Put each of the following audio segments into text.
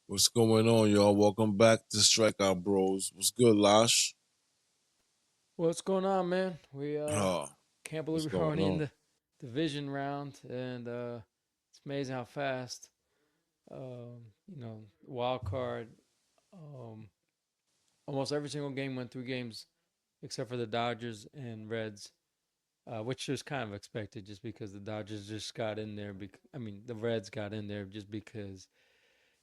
What's going on, y'all? Welcome back to Strikeout Bros. What's good, Lash? What's going on, man? We Oh, can't what's believe we're going already in on? the division round, and it's amazing how fast. Wild card. Um, Almost every single game went 3 games, except for the Dodgers and Reds, which was kind of expected, just because the Dodgers just got in there. The Reds got in there just because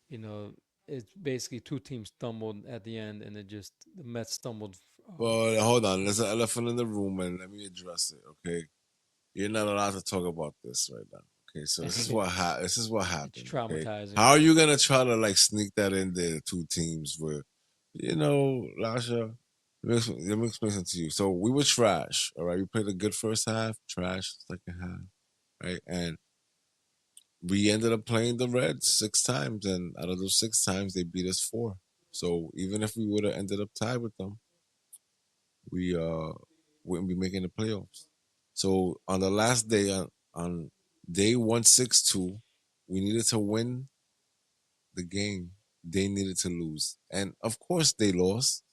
you know it's basically two teams stumbled at the end, and the Mets stumbled. But hold on, there's an elephant in the room, and let me address it. Okay, you're not allowed to talk about this right now. Okay, so this is what It's happened. Okay, traumatizing. how are you gonna try to like sneak that in there? Two teams where, Lasha. Let me explain something to you. So we were trash. All right, we played a good first half, trash second half, right, and we ended up playing the Reds 6 times, and out of those 6 times, they beat us four. So even if we would have ended up tied with them, we wouldn't be making the playoffs. So on the last day, on day 162, we needed to win the game. They needed to lose, and of course they lost.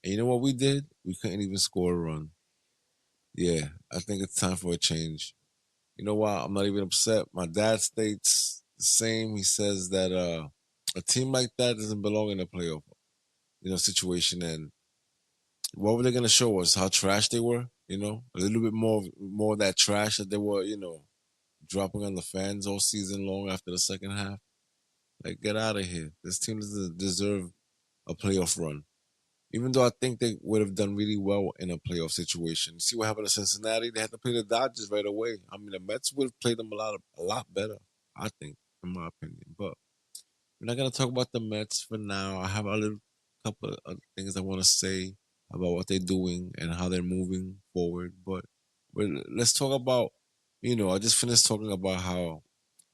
And you know what we did? We couldn't even score a run. Yeah, I think it's time for a change. You know what? I'm not even upset. My dad states the same. He says that a team like that doesn't belong in a playoff, situation. And what were they gonna show us? How trash they were? A little bit more of that trash that they were, dropping on the fans all season long after the second half. Like, get out of here. This team doesn't deserve a playoff run. Even though I think they would have done really well in a playoff situation. See what happened to Cincinnati? They had to play the Dodgers right away. I mean, the Mets would have played them a lot better. I think, in my opinion. But we're not gonna talk about the Mets for now. I have a little couple of things I want to say about what they're doing and how they're moving forward. But let's talk about, I just finished talking about how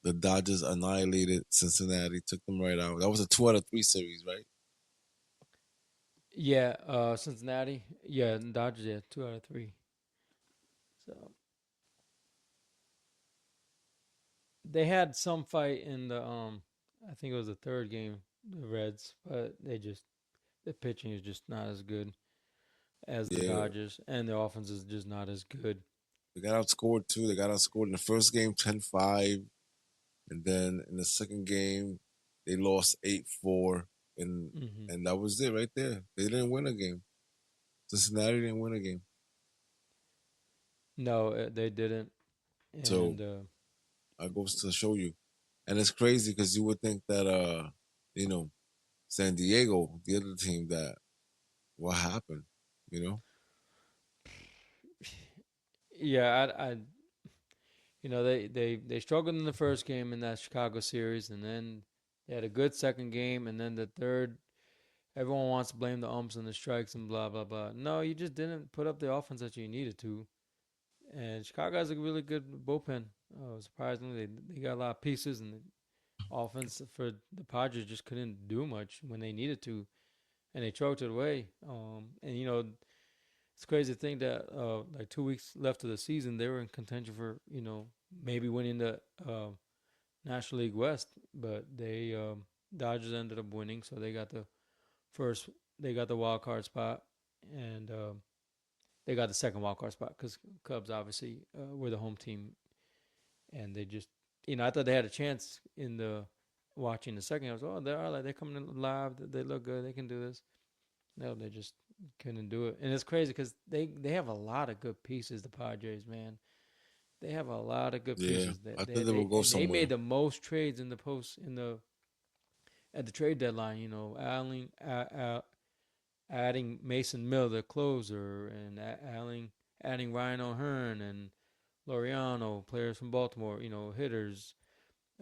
the Dodgers annihilated Cincinnati, took them right out. That was a 2 out of 3 series, right? Yeah, Cincinnati. Yeah, and Dodgers. Yeah, 2 out of 3. So they had some fight in the I think it was the third game, the Reds, but the pitching is just not as good as the Yeah, Dodgers, and the offense is just not as good. they got outscored too. They got outscored in the first game 10-5, and then in the second game they lost 8-4, and Hmm. and that was it right there. They didn't win a game. Cincinnati didn't win a game. No, they didn't, So and I goes to show you. And it's crazy because you would think that you know, San Diego, the other team, that what happened, you know? yeah, they struggled in the first game in that Chicago series, and then they had a good second game, and then the third. Everyone wants to blame the umps and the strikes and blah blah blah. No, you just didn't put up the offense that you needed to. And Chicago has a really good bullpen. Surprisingly, they got a lot of pieces, and the offense for the Padres just couldn't do much when they needed to, and they choked it away. And it's crazy to think that like 2 weeks left of the season, they were in contention for maybe winning the National League West, but they Dodgers ended up winning, so first they got the wild card spot, and they got the second wild card spot because Cubs obviously were the home team, and they just I thought they had a chance in the watching the second. I was they're coming in live, they look good, they can do this. No, they just couldn't do it, and it's crazy because they have a lot of good pieces. The Padres, man, they have a lot of good Yeah, pieces. That I they, thought they would they go and they somewhere. made the most trades in the post in the at the trade deadline. Adding Mason Mill, the closer, and adding Ryan O'Hearn and Laureano, players from Baltimore, hitters.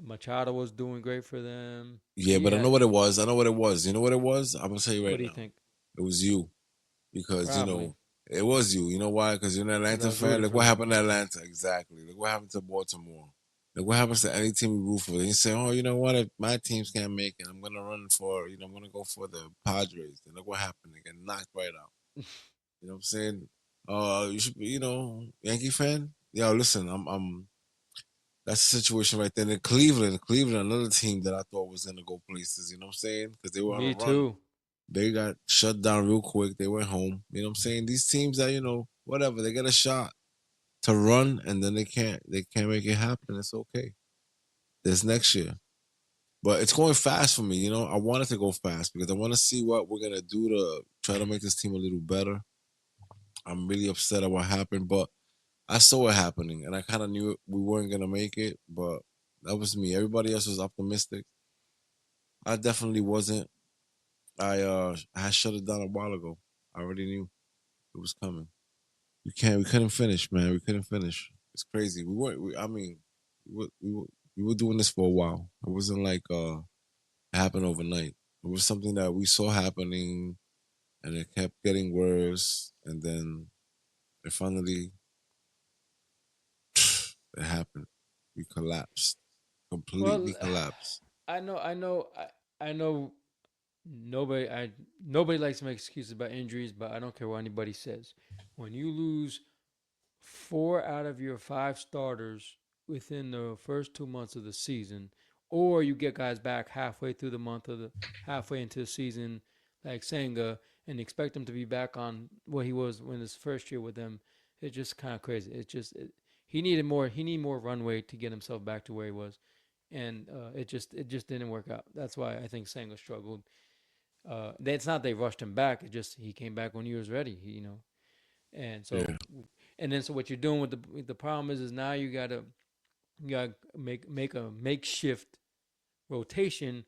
Machado was doing great for them. Yeah, but I know Diaz, what it was. I know what it was. You know what it was? I'm gonna tell you what right do you now. think? It was you. Because Probably it was you. You know why? Because you're an because I Atlanta was fan. rooting Look for what them. happened to Atlanta. Exactly. Look what happened to Baltimore. Look what happens to any team we root for. They say, "Oh, you know what? If my teams can't make it, I'm gonna run for. I'm gonna go for the Padres." And look what happened. They get knocked right out. You know what I'm saying? You should be. Yankee fan. Yo, listen. I'm That's the situation right there. And Cleveland, another team that I thought was gonna go places. You know what I'm saying? Because they were on a Me run. too. They got shut down real quick. They went home. You know what I'm saying? These teams that whatever they get a shot to run, and then they can't make it happen. It's okay. This next year. But it's going fast for me. I want it to go fast because I want to see what we're gonna do to try to make this team a little better. I'm really upset at what happened, but I saw it happening, and I kind of knew we weren't gonna make it. But that was me. Everybody else was optimistic. I definitely wasn't. I had shut it down a while ago. I already knew it was coming. We couldn't finish, man. We couldn't finish. It's crazy. We weren't. I mean, we were doing this for a while. It wasn't like it happened overnight. It was something that we saw happening, and it kept getting worse, and then it finally it happened. We collapsed, completely Well, collapsed. I know. Nobody likes to make excuses about injuries, but I don't care what anybody says. When you lose 4 out of your 5 starters within the first 2 months of the season, or you get guys back halfway through the month of the halfway into the season, like Senga, and expect him to be back on what he was when his first year with them, it's just kind of crazy. He needed more. He needed more runway to get himself back to where he was, and it just didn't work out. That's why I think Senga struggled. It's not they rushed him back. It just he came back when he was ready. And Yeah, so so what you're doing with the problem is now you gotta make a makeshift rotation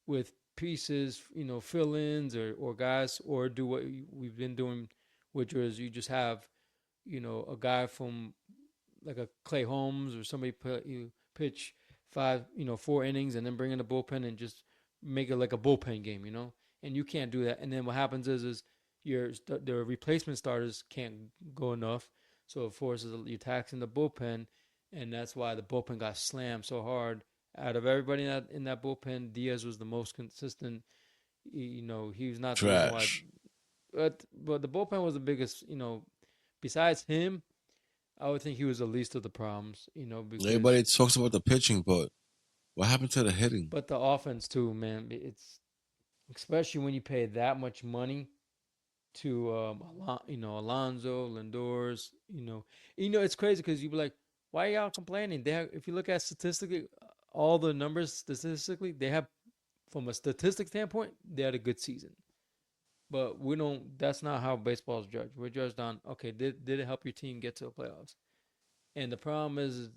with pieces, fill-ins or guys, or do what we've been doing, which was you just have a guy from like a Clay Holmes or somebody you pitch 4 innings and then bring in the bullpen and just make it like a bullpen game. And you can't do that. And then what happens is the replacement starters can't go enough, so it forces you taxing the bullpen, and that's why the bullpen got slammed so hard. Out of everybody in that bullpen, Diaz was the most consistent. He was not the reason why, trash. but the bullpen was the biggest. Besides him, I would think he was the least of the problems. Because Everybody talks about the pitching, but what happened to the hitting? but the offense too, man. It's especially when you pay that much money to Alonso, Lindors. It's crazy because you be like, why are y'all complaining? If you look at statistically, all the numbers statistically, they have from a statistic standpoint, they had a good season. But we don't. That's not how baseball is judged. We're judged on okay, did it help your team get to the playoffs? And the problem is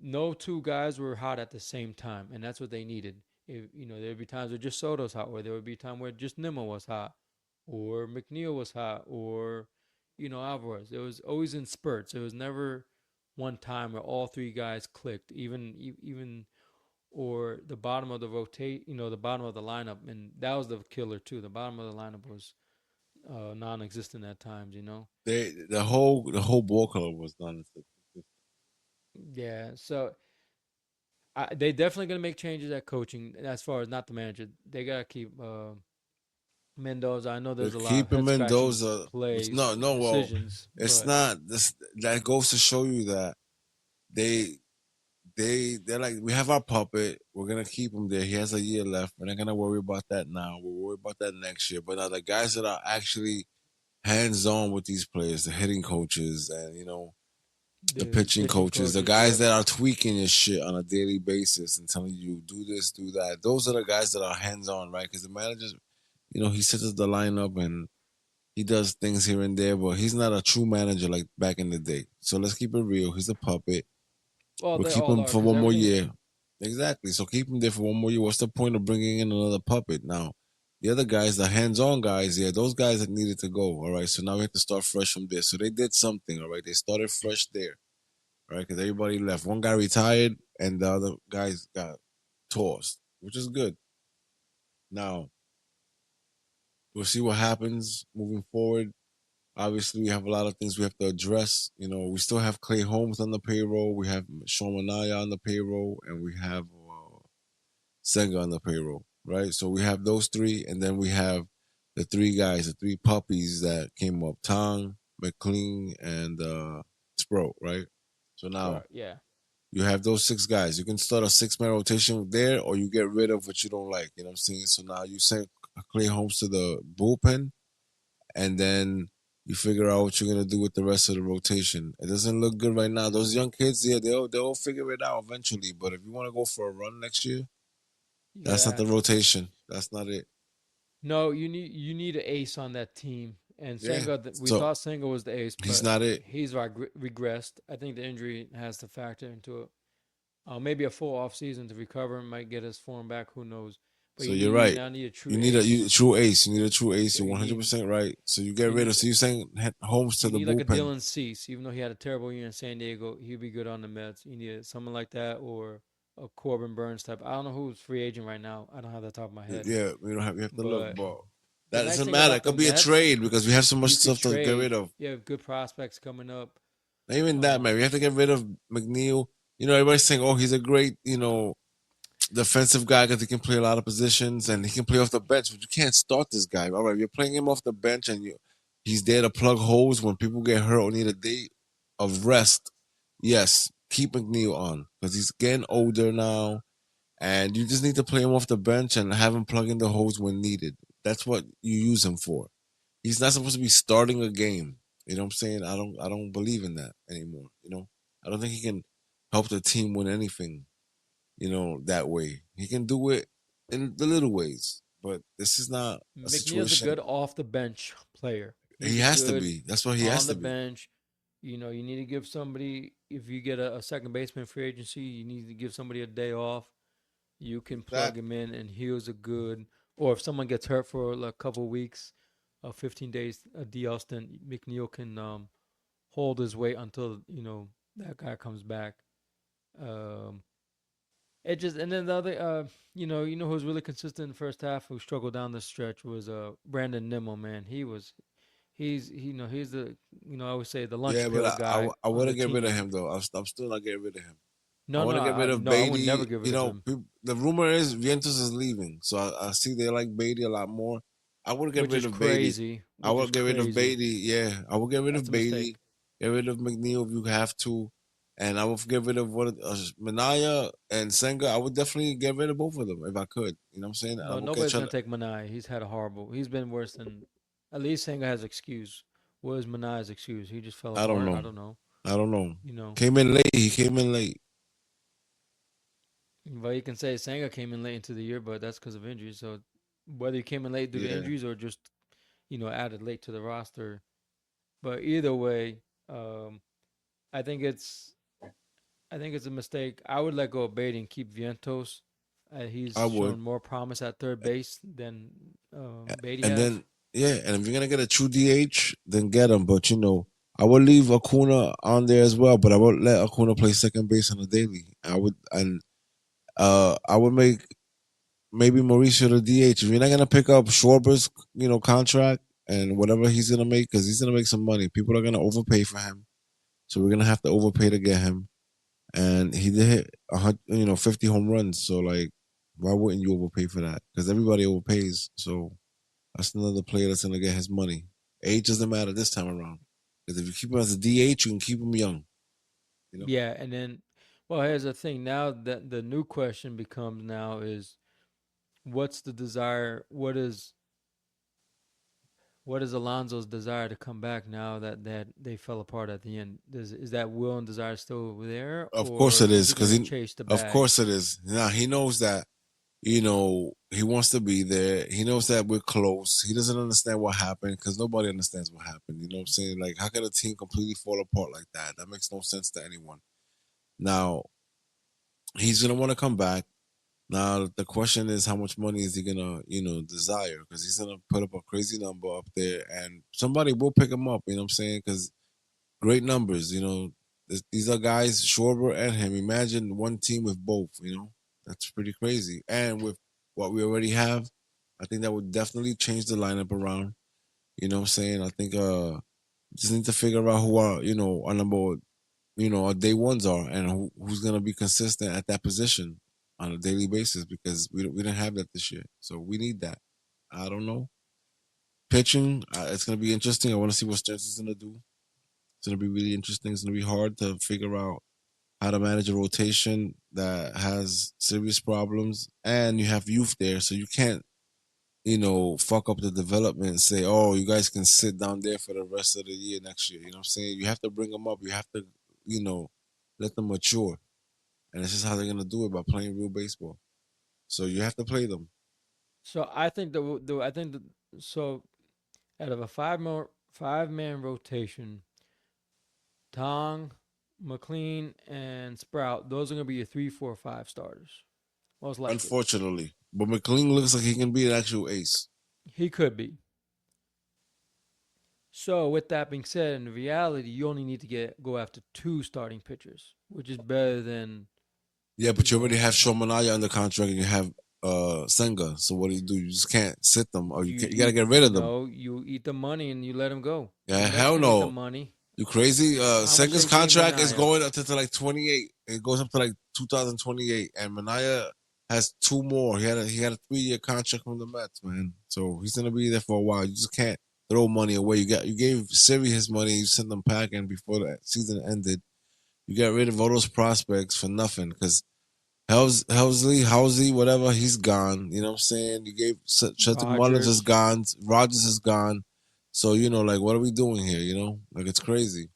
no two guys were hot at the same time, and that's what they needed. There'd be times where just Soto's hot, or there would be a time where just Nimmo was hot, or McNeil was hot, or Alvarez. It was always in spurts. It was never one time where all three guys clicked. Even or the bottom of the the bottom of the lineup, and that was the killer too. The bottom of the lineup was non-existent at times. The whole ball club was done. Yeah, so they definitely gonna make changes at coaching as far as not the manager. They gotta keep Mendoza. I know They're there's a lot of keeping head scratching Mendoza. plays No, no. Well, decisions, it's but not. This that goes to show you that they they're like, we have our puppet. We're gonna keep him there. He has a year left. We're not gonna worry about that now. We'll worry about that next year. But now the guys that are actually hands on with these players, the hitting coaches, and the the pitching pitching coaches, the coaches, guys yep. that are tweaking your shit on a daily basis and telling you do this, do that. Those are the guys that are hands on, right? Because the managers, he sets the lineup and he does things here and there, but he's not a true manager like back in the day. So let's keep it real. He's a puppet. Well, We'll they keep all him are for because one more everything. year. Exactly. So keep him there for one more year. What's the point of bringing in another puppet now? The other guys, the hands-on guys, yeah, those guys that needed to go. All right. So now we have to start fresh from there. So they did something. All right. They started fresh there. All right. Because everybody left. One guy retired, and the other guys got tossed, which is good. Now we'll see what happens moving forward. Obviously, we have a lot of things we have to address. We still have Clay Holmes on the payroll. We have Sean Manaya on the payroll, and we have Senga on the payroll, right? So we have those three, and then we have the three guys, the three puppies that came up: Tong, McLean, and Sprout, right? So now Right, yeah. You have those six guys. You can start a 6 man rotation there, or you get rid of what you don't like. You know what I'm saying? So now you send Clay Holmes to the bullpen, and then you figure out what you're gonna do with the rest of the rotation. It doesn't look good right now. Those young kids, yeah, they'll figure it out eventually. But if you want to go for a run next year, You gotta that's not the add. rotation. That's not it. No, you need an ace on that team. And Yeah. Senga, we So thought Senga was the ace, he's but not it. he's regressed. I think the injury has to factor into it. Maybe a full off season to recover might get his form back. Who knows? But So you you're need you right. now need a true You need a ace. true ace. You need a true ace. Yeah, You're you 100 need percent right. So you get you rid need of. So you're saying Holmes to you the need like a bullpen. Dylan Cease, even though he had a terrible year in San Diego, he'd be good on the Mets. You need someone like that or a Corbin Burns type. I don't know who's free agent right now. I don't have that top of my head. Yeah, we don't have. We have to look, But but the that nice doesn't thing matter. about It the could be a Mets, trade because we have so much you could stuff to get rid trade. of. You have good prospects coming up. Not even that, man. Um, We have to get rid of McNeil. You know, everybody's saying, "Oh, he's a great, defensive guy because he can play a lot of positions and he can play off the bench." But you can't start this guy. All right, you're playing him off the bench and he's there to plug holes when people get hurt or need a day of rest. Yes, keep McNeil on because he's getting older now, and you just need to play him off the bench and have him plug in the holes when needed. That's what you use him for. He's not supposed to be starting a game. You know what I'm saying? I don't believe in that anymore. I don't think he can help the team win anything, that way. He can do it in the little ways. But this is not a McNeil's a situation. good off the bench player. He He's a has to good be. That's what he has on to the be. bench. You need to give somebody, if you get a second baseman free agency, you need to give somebody a day off. You can plug That him in, and he was a good. Or if someone gets hurt for like a couple weeks, 15 days, a DL stint, McNeil can hold his weight until that guy comes back. Um, it just and then the other, who was really consistent in the first half, who struggled down the stretch was Brandon Nimmo. Man, he's the I always say the lunch yeah, but pail I, I, guy I on want to the get rid of team. him though. I'm still not getting rid of him. I No, want no, to get rid of no, I would never Beatty. get rid of him, The rumor is Vientos is leaving, so I see they like Beatty a lot more. I would get which rid is of Beatty. crazy, I which is would get rid of crazy. Beatty. Yeah, I would get rid That's of a mistake. Beatty. Get rid of McNeil if you have to, and I would get rid of Manaya and Senga. I would definitely get rid of both of them if I could. You know what I'm saying? I No, would nobody's catch. gonna take Manai. He's had a horrible. He's been worse than. At least Senga has excuse. What is Manai's excuse? He just fell I don't apart. I know. don't know. I don't know. You know, Came in late. He came in late. but you can say Senga came in late into the year, but that's because of injuries. So whether he came in late due to Yeah, injuries or just added late to the roster, but either way, um, I think it's I think it's a mistake. I would let go of Beatty and keep Vientos. I He's would. shown more promise at third base than Beatty And has. then yeah, and if you're gonna get a true DH, then get him. But I would leave Acuna on there as well. But I would let Acuna play second base on a daily. I would make maybe Mauricio the DH. If you're not gonna pick up Schwarber's contract and whatever he's gonna make, because he's gonna make some money. People are gonna overpay for him, so we're gonna have to overpay to get him. And he did hit 50 home runs. So like, why wouldn't you overpay for that? Because everybody overpays. So that's another player that's gonna get his money. Age doesn't matter this time around. Because if you keep him as a DH, you can keep him young. You know. Yeah, and then, well, here's the thing. Now that the new question becomes now is, what's the desire? What is Alonso's desire to come back now that they fell apart at the end? Is that will and desire still there, Of course or it is is, he because gonna chase the of bag? course it is. Now he knows that. He wants to be there. He knows that we're close. He doesn't understand what happened because nobody understands what happened. You know what I'm saying? Like, how can a team completely fall apart like that? That makes no sense to anyone. Now he's gonna want to come back. Now the question is, how much money is he gonna, desire? Because he's gonna put up a crazy number up there, and somebody will pick him up. You know what I'm saying? Because great numbers. These are guys, Schwarber and him. Imagine one team with both. That's pretty crazy. And with what we already have, I think that would definitely change the lineup around. You know what I'm saying? I think just need to figure out who are our number our day ones are, and who's gonna be consistent at that position on a daily basis because we didn't have that this year, so we need that. I don't know pitching. It's gonna be interesting. I want to see what Stearns is gonna do. It's gonna be really interesting. It's gonna be hard to figure out. how to manage a rotation that has serious problems, and you have youth there, so you can't, fuck up the development and say, oh, you guys can sit down there for the rest of the year next year. You know what I'm saying? You have to bring them up. You have to, you know, let them mature. And it's just how they're going to do it by playing real baseball. So you have to play them. So I think so out of a five man rotation, Tong, McLean, and Sprout, those are gonna be your 3, 4, 5 starters, most likely. Unfortunately. But McLean looks like he can be an actual ace. He could be. So with that being said, in reality, you only need to go after 2 starting pitchers, which is better than Yeah, you but you already know have Shomanaya under contract and you have Senga. So what do? You just can't sit them or you you got to eat. get rid of them. No, you eat the money and you let him go. Yeah, The Mets hell can eat the no. money. You crazy? How much Senga's they pay contract is Manaya? going up to like 28. It goes up to like 2028, and Manaya has 2 more. He had a 3-year contract from the Mets, man. So he's gonna be there for a while. You just can't throw money away. You gave Siri his money. You sent them packing before the season ended. You got rid of all those prospects for nothing because Housley, whatever, he's gone. You know what I'm saying? You gave Shelton Mullins is Rogers. gone. Rogers is gone. So like, what are we doing here? Like it's crazy.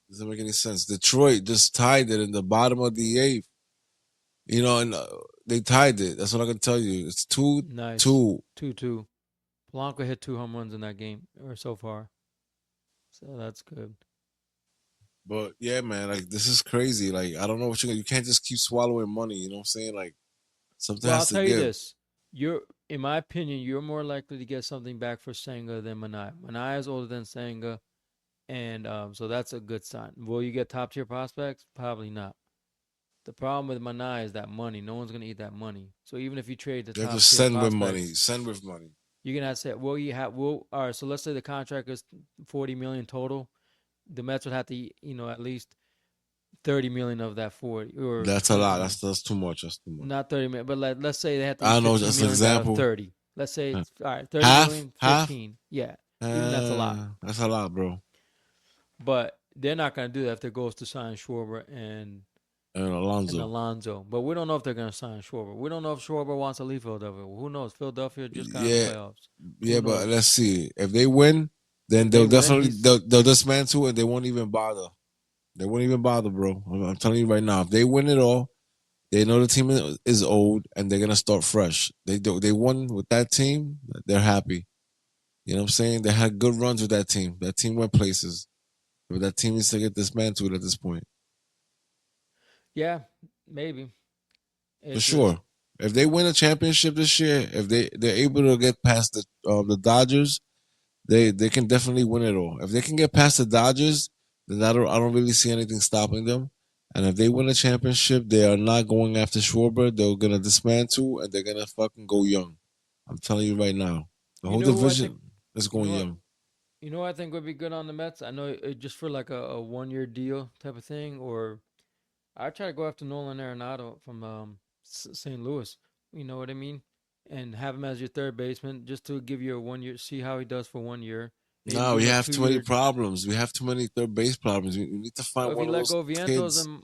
Doesn't make any sense. Detroit just tied it in the bottom of the eighth. And they tied it. That's what I can tell you. It's two Nice. two. 2-2. Blanco hit 2 home runs in that game or so far. So that's good. But yeah, man, like this is crazy. Like I don't know what you can't just keep swallowing money. You know what I'm saying? Like something Well, I'll has to tell you give. this. In my opinion, you're more likely to get something back for Senga than Manai. Manai is older than Senga, and so that's a good sign. Will you get top tier prospects? Probably not. The problem with Manai is that money. No one's gonna eat that money. So even if you trade the You have to top tier send with money. prospects, Send with money. you're gonna have to say, well, you have, well, all right. So let's say the contract is 40 million total. The Mets would have to, at least 30 million of that 40 or That's a lot. That's too much. That's too much. not 30 million, but let's say they have to I eat don't know. 15 Just an million out of example. 30. Let's say it's all right, 30 Half, million, half. 15. Yeah, even that's a lot. That's a lot, bro. But they're not going to do that if they goes to sign Schwarber And and Alonzo. Alonzo. But we don't know if they're going to sign Schwarber. We don't know if Schwarber wants to leave Philadelphia. Who knows? Philadelphia just got in the Yeah, playoffs. Who yeah, but knows? let's see. If they win, then If they they'll win, definitely he's they'll dismantle and they won't even bother. They won't even bother, bro. I'm telling you right now. If they win it all, they know the team is old and they're gonna start fresh. They won with that team. They're happy. You know what I'm saying? They had good runs with that team. That team went places. But that team needs to get dismantled at this point. yeah, maybe. For It's just sure. If they win a championship this year, if they're able to get past the Dodgers, they can definitely win it all. If they can get past the Dodgers, then I don't really see anything stopping them. And if they win a championship, they are not going after Schwarber. They're gonna dismantle and they're gonna fucking go young. I'm telling you right now, the you whole know who I think division is you going know what young. you know what I think would be good on the Mets. I know just for like a 1 year deal type of thing, or I try to go after Nolan Arenado from St. Louis. You know what I mean? And have him as your third baseman just to give you a 1 year, see how he does for 1 year. Maybe No, give we him a have two too many year. problems. We have too many third base problems. We need to Well, find if one you of let those go of Vientos kids. and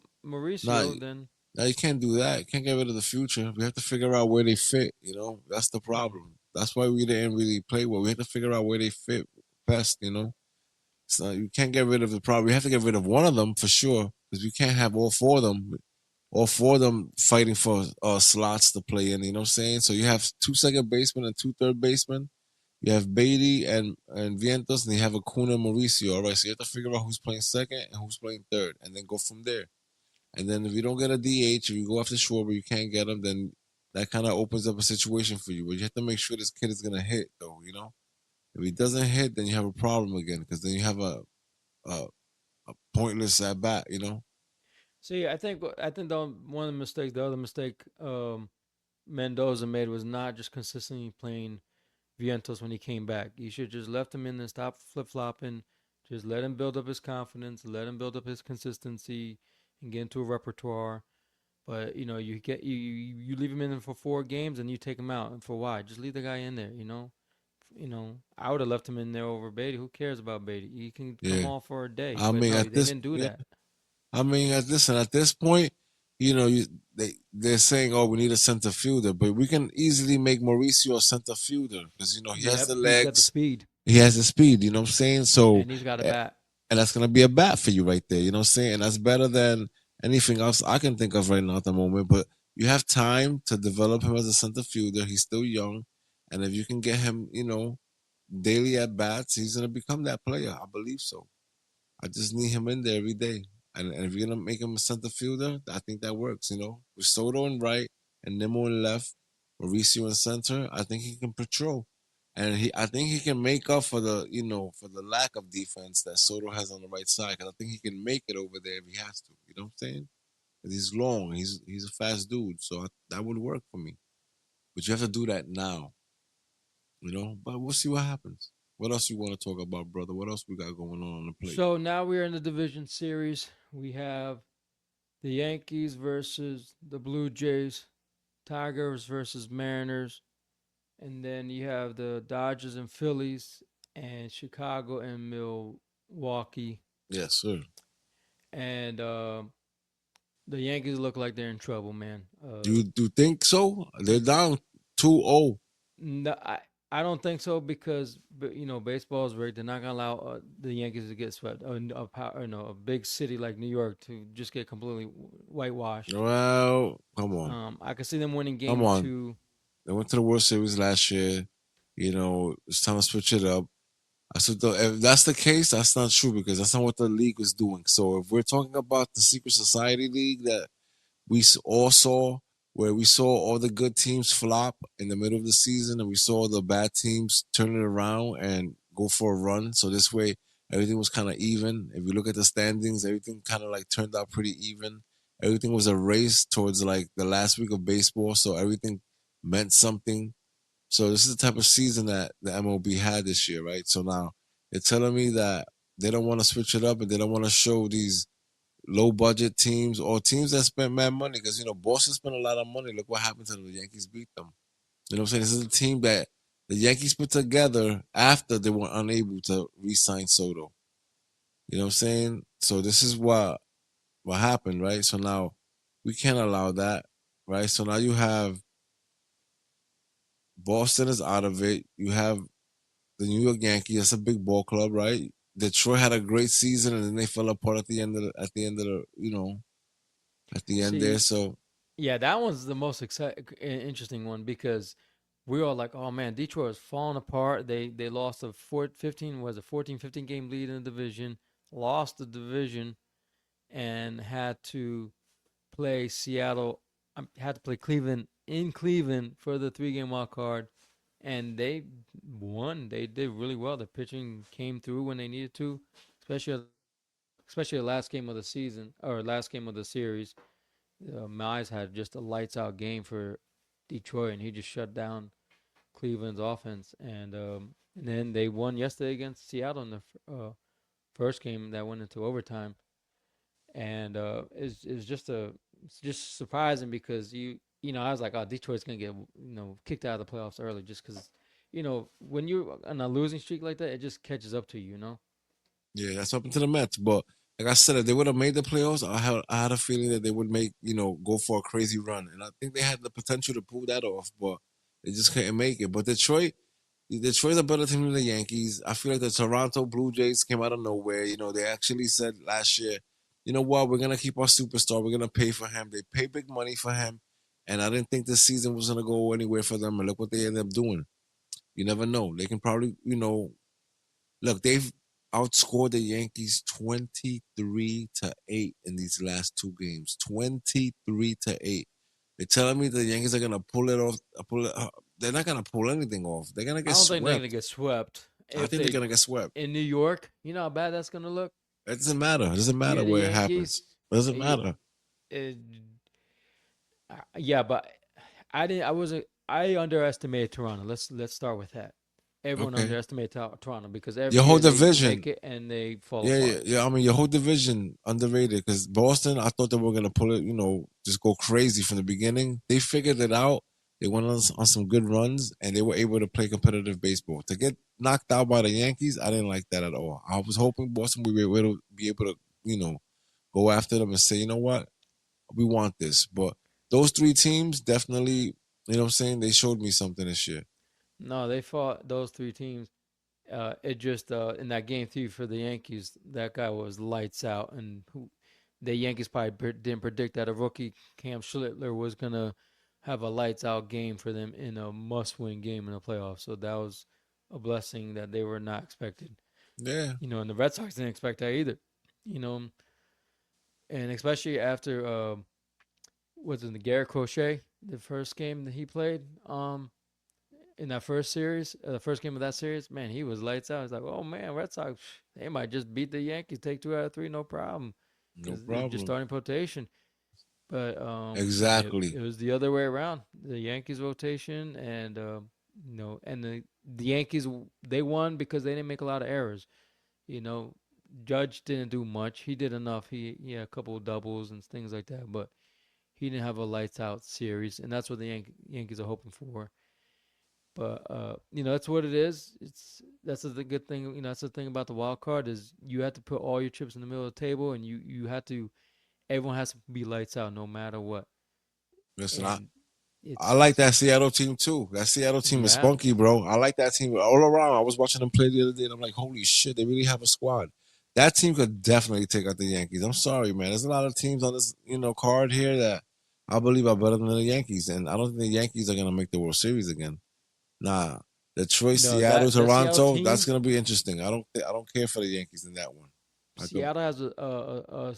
Nah, Mauricio, then now you can't do that. You can't get rid of the future. We have to figure out where they fit. That's the mm, problem. That's why we didn't really play well. We have to figure out where they fit best. So you can't get rid of the problem. We have to get rid of one of them for sure because we can't have all four of them. All four of them fighting for slots to play in. You know what I'm saying? So you have 2 second basemen and 2 third basemen. You have Beatty and Vientos, and you have Acuna and Mauricio. All right, so you have to figure out who's playing second and who's playing third, and then go from there. And then if you don't get a DH, if you go after Schwarber, you can't get him, then that kind of opens up a situation for you. But you have to make sure this kid is gonna hit, though. If he doesn't hit, then you have a problem again, because then you have a, a pointless at bat. see, I think one of the mistakes, the other mistake Mendoza made was not just consistently playing Vientos when he came back. You should just left him in there, stop flip flopping, just let him build up his confidence, let him build up his consistency, and get into a repertoire. But you leave him in there for 4 games and you take him out. And for why? Just leave the guy in there. I would have left him in there over Beatty. Who cares about Beatty? He can come Yeah. off for a day. I But mean, no, at they this, didn't do yeah. that. I mean, listen, at this point, they're saying, "Oh, we need a center fielder," but we can easily make Mauricio a center fielder because he has the Yep, he's got the legs, speed he has the speed. You know what I'm saying? So, and he's got a eh, bat. and that's gonna be a bat for you right there. You know what I'm saying? And that's better than anything else I can think of right now at the moment. But you have time to develop him as a center fielder. He's still young, and if you can get him, daily at bats, he's gonna become that player. I believe so. I just need him in there every day. And if you're gonna make him a center fielder, I think that works. With Soto in right and Nimmo in left, Mauricio in center, I think he can patrol, and I think he can make up for the lack of defense that Soto has on the right side. Because I think he can make it over there if he has to. You know what I'm saying? 'Cause he's long, he's a fast dude, so that would work for me. But you have to do that now. But we'll see what happens. What else you want to talk about, brother? What else we got going on the plate? So now we're in the division series. We have the Yankees versus the Blue Jays, Tigers versus Mariners, and then you have the Dodgers and Phillies, and Chicago and Milwaukee. Yes, sir. And the Yankees look like they're in trouble, man. Do you think so? They're down 2-0. No, I don't think so because baseball is rigged. They're not gonna allow the Yankees to get swept. A big city like New York to just get completely whitewashed. Well, come on. I could see them winning Come game on. 2. They went to the World Series last year. It's time to switch it up. If that's the case, that's not true because that's not what the league was doing. So if we're talking about the Secret Society League that we all saw, where we saw all the good teams flop in the middle of the season and we saw the bad teams turn it around and go for a run. So this way, everything was kind of even. If you look at the standings, everything kind of like turned out pretty even. Everything was a race towards like the last week of baseball. So everything meant something. So this is the type of season that the MLB had this year, right? So now they're telling me that they don't want to switch it up and they don't want to show these low budget teams or teams that spent mad money because Boston spent a lot of money. Look what happened to them. The Yankees beat them. You know what I'm saying? This is a team that the Yankees put together after they were unable to re-sign Soto. You know what I'm saying? So this is what happened, right? So now we can't allow that, right? So now you have Boston is out of it. You have the New York Yankees. That's a big ball club, right? Detroit had a great season and then they fell apart at the end of at the end there. See, So yeah, that one's the most interesting one because we were like, oh man, Detroit is falling apart. They lost a 14-15 game lead in the division, lost the division, and had to play Seattle. Had to play Cleveland in Cleveland for the 3-game wild card, and they won. They did really well. The pitching came through when they needed to, especially the last game of the season or last game of the series. Mize had just a lights out game for Detroit, and he just shut down Cleveland's offense. And then they won yesterday against Seattle in the first game that went into overtime. And it's just surprising because I was like, oh, Detroit's gonna get kicked out of the playoffs early just because when you're on a losing streak like that, it just catches up to you. yeah, that's up to the Mets. But like I said, if they would have made the playoffs, I had a feeling that they would go for a crazy run, and I think they had the potential to pull that off, but they just couldn't make it. But Detroit's a better team than the Yankees. I feel like the Toronto Blue Jays came out of nowhere. They actually said last year, you know what, we're gonna keep our superstar. We're gonna pay for him. They pay big money for him, and I didn't think this season was gonna go anywhere for them. And look what they ended up doing. You never know. They can probably, look. They've outscored the Yankees 23-8 in these last two games. 23-8. They're telling me the Yankees are gonna pull it off. They're not gonna pull anything off. They're gonna I get don't think they're gonna swept. get swept I if think they're they gonna get swept. in New York. You know how bad that's gonna look. It doesn't matter. It doesn't matter Yeah, the where it happens. Yankees. It doesn't Yeah, matter. it, yeah, but I didn't. I wasn't. I underestimated Toronto. Let's start with that. Everyone Okay. underestimated Toronto because every Your whole year they make division. it and they fall Yeah, yeah, apart. yeah. I mean, your whole division underrated because Boston. I thought they were gonna pull it. Just go crazy from the beginning. They figured it out. They went on some good runs and they were able to play competitive baseball. To get knocked out by the Yankees, I didn't like that at all. I was hoping Boston would be able to, go after them and say, you know what, we want this. But those three teams definitely, you know what I'm saying, they showed me something this year. No, they fought those three teams. It just in that game three for the Yankees, that guy was lights out, and the Yankees probably didn't predict that a rookie Cam Schlittler was gonna have a lights out game for them in a must win game in the playoffs. So that was a blessing that they were not expected. Yeah. And the Red Sox didn't expect that either. You know, and especially after was it the Garrett Crochet, the first game that he played, in that first series, the first game of that series, man, he was lights out. It's like, oh man, Red Sox, they might just beat the Yankees, take 2 out of 3, no problem, No because they're just problem. starting rotation. But it Exactly. was the other way around. The Yankees rotation, and and the Yankees, they won because they didn't make a lot of errors. You know, Judge didn't do much. He did enough. He had a couple of doubles and things like that, but he didn't have a lights out series, and that's what the Yankees are hoping for. But that's what it is. That's the good thing. That's the thing about the wild card is you have to put all your chips in the middle of the table, and you have to. Everyone has to be lights out no matter what. Listen, And I like it's that Seattle team too. That Seattle team is yeah. spunky, bro. I like that team all around. I was watching them play the other day, and I'm like, holy shit, they really have a squad. That team could definitely take out the Yankees. I'm sorry, man. There's a lot of teams on this, card here that I believe are better than the Yankees, and I don't think the Yankees are gonna make the World Series again. Nah, Detroit, No, Seattle, that Seattle Toronto. That's team. gonna be interesting. I don't care for the Yankees in that one. I don't. Seattle has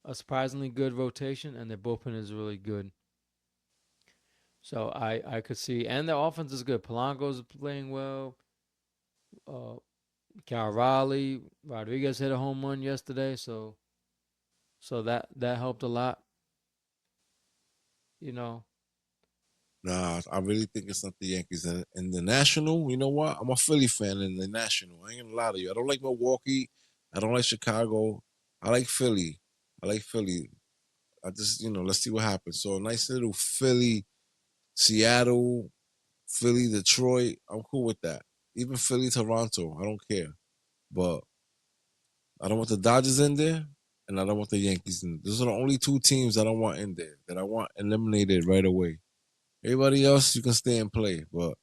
a surprisingly good rotation, and their bullpen is really good. So I could see, and their offense is good. Polanco's playing well. Uh, Cal Raleigh, Rodriguez hit a home run yesterday, so that helped a lot. You know, Nah, I really think it's not the Yankees. And the National, you know what? I'm a Philly fan in the National. I ain't gonna lie to you. I don't like Milwaukee. I don't like Chicago. I like Philly. I like Philly. I just, let's see what happens. So a nice little Philly, Seattle, Philly, Detroit. I'm cool with that. Even Philly, Toronto. I don't care. But I don't want the Dodgers in there, and I don't want the Yankees in there. Those are the only two teams that I want in there that I want eliminated right away. Everybody else, you can stay and play, but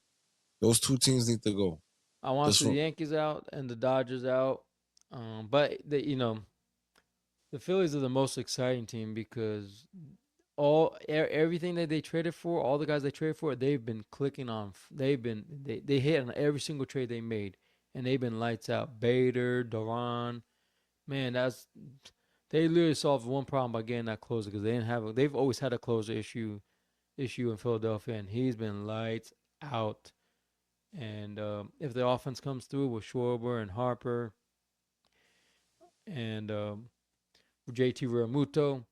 those two teams need to go. I want to Just see the from Yankees out and the Dodgers out. But the Phillies are the most exciting team because everything that they traded for, all the guys they traded for, they've been clicking on. They hit on every single trade they made, and they've been lights out. Bader, Duran, man, they literally solved one problem by getting that closer because they didn't have. They've always had a closer issue in Philadelphia, and he's been lights out. And if the offense comes through with Schwarber and Harper and JT Realmuto,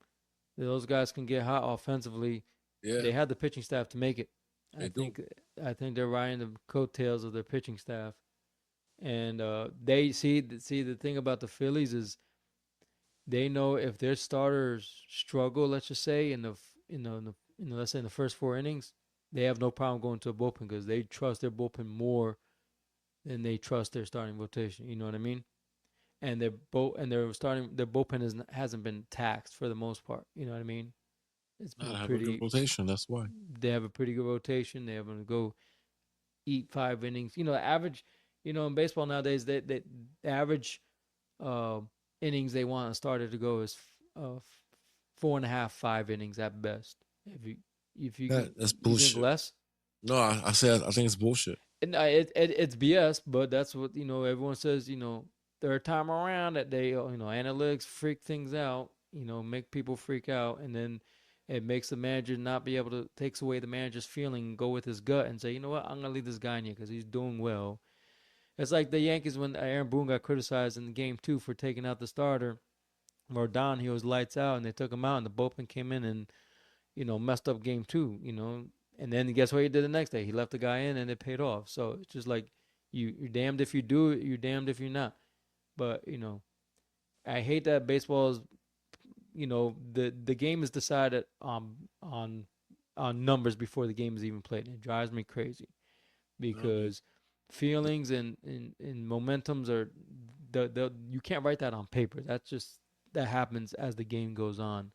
those guys can get hot offensively. yeah, They have the pitching staff to make it. I they do. think I think they're riding the coattails of their pitching staff, and they see the thing about the Phillies is they know if their starters struggle, let's just say let's say in the first 4 innings, they have no problem going to a bullpen because they trust their bullpen more than they trust their starting rotation. You know what I mean? And their bullpen hasn't been taxed for the most part. You know what I mean? It's Nah, been I have a good pretty. rotation. That's why. They have a pretty good rotation. They have to go eat 5 innings. The average. In baseball nowadays, they the average uh, innings they want a starter to go is 4.5, 5 innings at best. If you if you can, That's you think bullshit. less? No, I said I think it's bullshit. And it's BS, but that's what everyone says. Third time around that they analytics freak things out. Make people freak out, and then it makes the manager not be able to takes away the manager's feeling and go with his gut and say, you know what, I'm gonna leave this guy in here because he's doing well. It's like the Yankees when Aaron Boone got criticized in game two for taking out the starter. Rodon, he was lights out, and they took him out, and the bullpen came in and messed up game two. And then guess what he did the next day? He left the guy in, and it paid off. So it's just like you're damned if you do it, you're damned if you're not. But I hate that baseball is the game is decided on numbers before the game is even played. It drives me crazy No, me. because feelings and momentums are the you can't write that on paper. That's just that happens as the game goes on.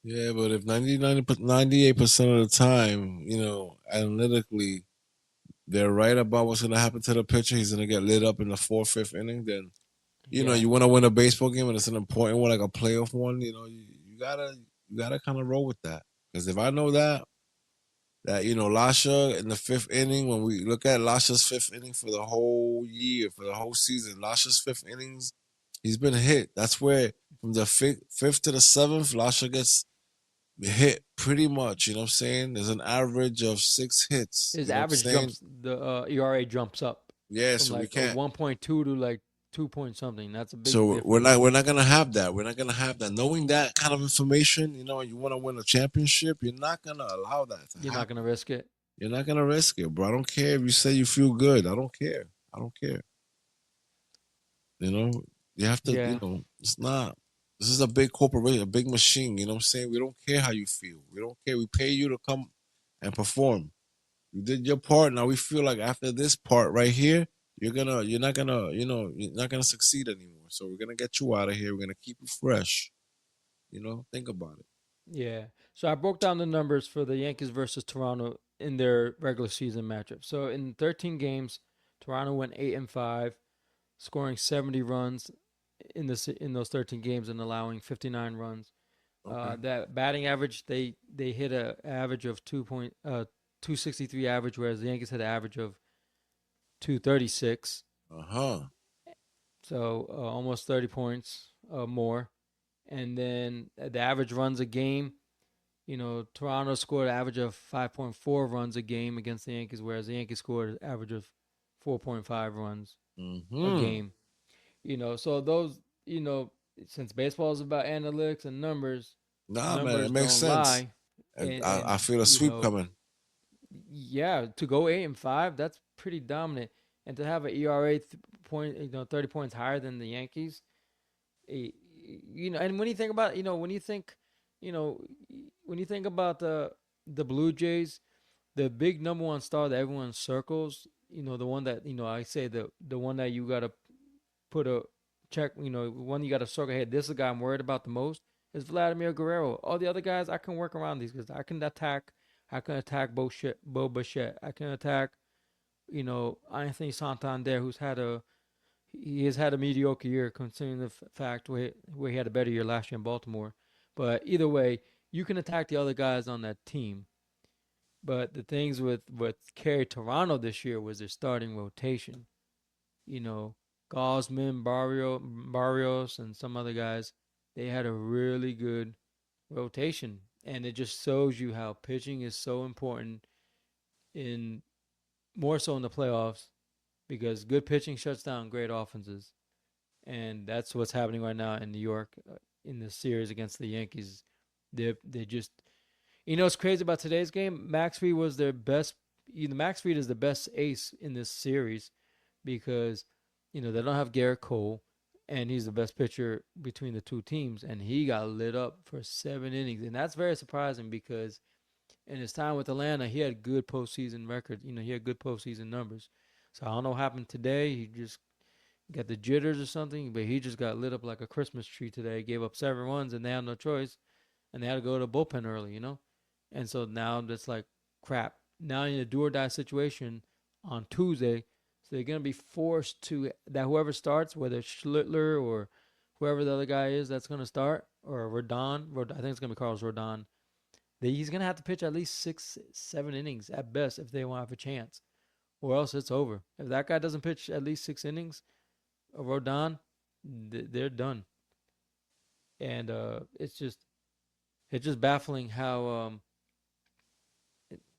Yeah, but if 98% of the time, analytically, they're right about what's going to happen to the pitcher, he's going to get lit up in the fourth, fifth inning, then, Yeah, you want to win a baseball game and it's an important one, like a playoff one, you gotta kind of roll with that. Because if I know that Lasha in the fifth inning, when we look at Lasha's fifth inning for the whole year, for the whole season, Lasha's fifth innings, he's been hit. That's where from the fifth to the seventh, Lasha gets hit pretty much. You know what I'm saying? There's an average of 6 hits. his You know what I'm average saying? jumps, the ERA jumps up Yeah, from so we like a can't. 1.2 to like 2 point something. That's a big So we're difference. not we're not gonna have that. We're not gonna have that. Knowing that kind of information, you want to win a championship, you're not gonna allow that to You're not gonna happen. risk it. You're not gonna risk it, bro. I don't care if you say you feel good. I don't care. I don't care. You know, you have to. Yeah, It's not. This is a big corporation, a big machine. You know what I'm saying? We don't care how you feel. We don't care. We pay you to come and perform. You did your part. Now we feel like after this part right here, you're not gonna succeed anymore. So we're gonna get you out of here. We're gonna keep you fresh. Think about it. yeah. So I broke down the numbers for the Yankees versus Toronto in their regular season matchup. So in 13 games, Toronto went 8-5, scoring 70 runs in those 13 games and allowing 59 runs. Okay. That batting average, they hit a average of 263 average, whereas the Yankees had an average of 236. Uh-huh. So almost 30 points more. And then the average runs a game, Toronto scored an average of 5.4 runs a game against the Yankees, whereas the Yankees scored an average of 4.5 runs a Mm-hmm. game. So those, since baseball is about analytics and Nah, man, it numbers makes don't sense. lie. And And, I and feel a sweep coming. yeah, to go 8-5, that's pretty dominant. And to have an ERA 30 points higher than the Yankees, eh, and when you think about, you know, when you think about the Blue Jays, the big number one star that everyone circles, the one that I say the one that you gotta put a check, one you gotta circle. Hey, this is the guy I'm worried about the most is Vladimir Guerrero. All the other guys, I can work around these because I can attack. I can attack Bo Bichette. I can attack, Anthony Santander, he has had a mediocre year considering the fact where he had a better year last year in Baltimore. But either way, you can attack the other guys on that team. But the things with what carried Toronto this year was their starting rotation. You know, Gosman, Barrios, and some other guys, they had a really good rotation. And it just shows you how pitching is so important in more so in the playoffs because good pitching shuts down great offenses. And that's what's happening right now in New York in the series against the Yankees. They just what's crazy about today's game? Max Fried was their best. Max Fried is the best ace in this series because they don't have Garrett Cole, and he's the best pitcher between the two teams, and he got lit up for 7 innings, and that's very surprising because in his time with Atlanta, he had good postseason record. He had good postseason numbers. So I don't know what happened today. He just got the jitters or something, but he just got lit up like a Christmas tree today. Gave up 7 runs, and they had no choice, and they had to go to the bullpen early. And so now it's like crap. Now in a do or die situation on Tuesday, so they're gonna be forced to that whoever starts, whether it's Schlittler or whoever the other guy is that's gonna start, or Rodon. I think it's gonna be Carlos Rodon. He's gonna have to pitch at least 6, 7 innings at best if they want to have a chance, or else it's over. If that guy doesn't pitch at least 6 innings, Rodon, they're done. And it's just baffling how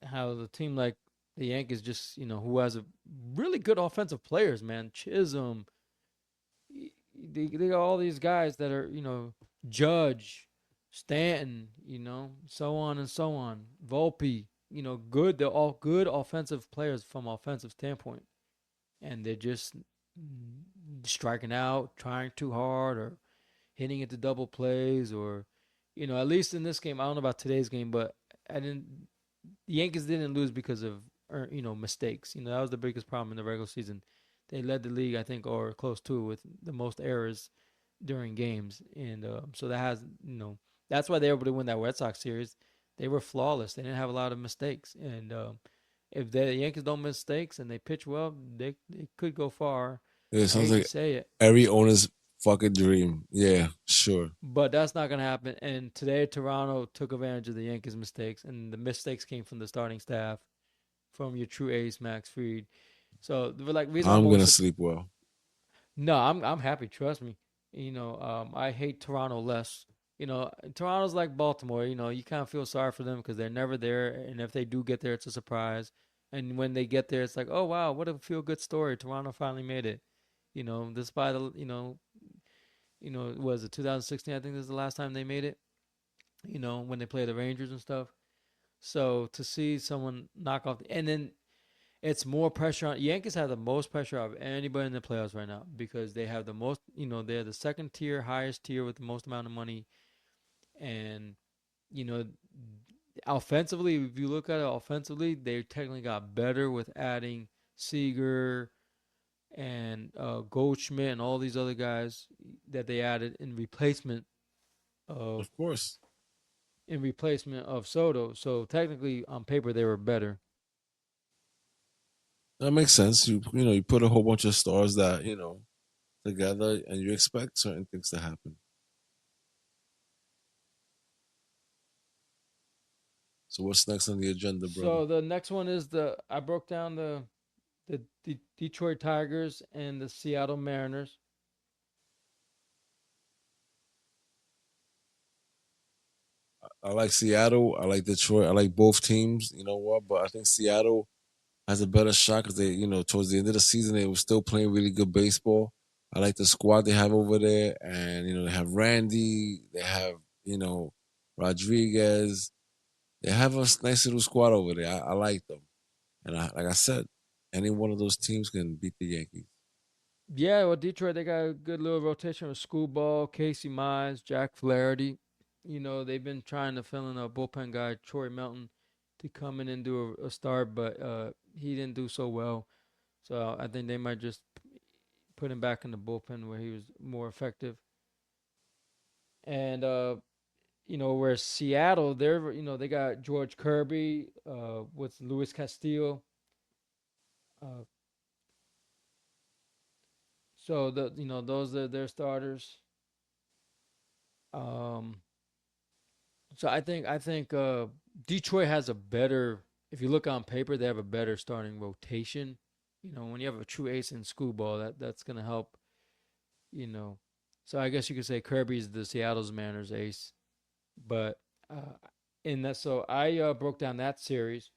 the team like the Yankees just who has a really good offensive players, man. Chisholm, they got all these guys that are Judge, Stanton, so on and so on. Volpe, good. They're all good offensive players from offensive standpoint, and they're just striking out, trying too hard, or hitting into double plays, or at least in this game, I don't know about today's game, but I didn't. The Yankees didn't lose because of mistakes. That was the biggest problem in the regular season. They led the league, I think, or close to, with the most errors during games, and so that has that's why they were able to win that Red Sox series. They were flawless. They didn't have a lot of mistakes, and if the Yankees don't make mistakes and they pitch well, they could go far. It I sounds hate to like say it, every owner's fucking dream. Yeah, sure. but that's not gonna happen. And today, Toronto took advantage of the Yankees' mistakes, and the mistakes came from the starting staff, from your true ace Max Fried. So the like reason I'm I'm always gonna sleep well. no, I'm happy. Trust me. I hate Toronto less. Toronto's like Baltimore. You kind of feel sorry for them because they're never there, and if they do get there, it's a surprise. And when they get there, it's like, oh wow, what a feel good story. Toronto finally made it. Despite was it 2016? I think this is the last time they made it. When they play the Rangers and stuff. So to see someone knock off, and then it's more pressure on Yankees have the most pressure of anybody in the playoffs right now because they have the most, they're the second tier, highest tier with the most amount of money. And, you know, offensively, if you look at it offensively, they technically got better with adding Seager and Goldschmidt and all these other guys that they added of Of course. in replacement of Soto. So technically on paper they were better. That makes sense. You put a whole bunch of stars that, together and you expect certain things to happen. So what's next on the agenda, brother? So the next one is the I broke down the Detroit Tigers and the Seattle Mariners. I like Seattle. I like Detroit. I like both teams. You know what? But I think Seattle has a better shot because towards the end of the season, they were still playing really good baseball. I like the squad they have over there, and they have Randy, they have you know Rodriguez, they have a nice little squad over there. I like them, and like I said, any one of those teams can beat the Yankees. Yeah, well, Detroit they got a good little rotation with Screwball, Casey Mize, Jack Flaherty. They've been trying to fill in a bullpen guy, Troy Melton, to come in and do a start, but he didn't do so well. So I think they might just put him back in the bullpen where he was more effective. And where Seattle, they got George Kirby with Luis Castillo. Uh, so those are their starters. Um, so I think Detroit has a better. If you look on paper, they have a better starting rotation. When you have a true ace in Screwball, that's gonna help. You know, so I guess you could say Kirby's the Seattle's Mariners ace, but in that, so I broke down that series.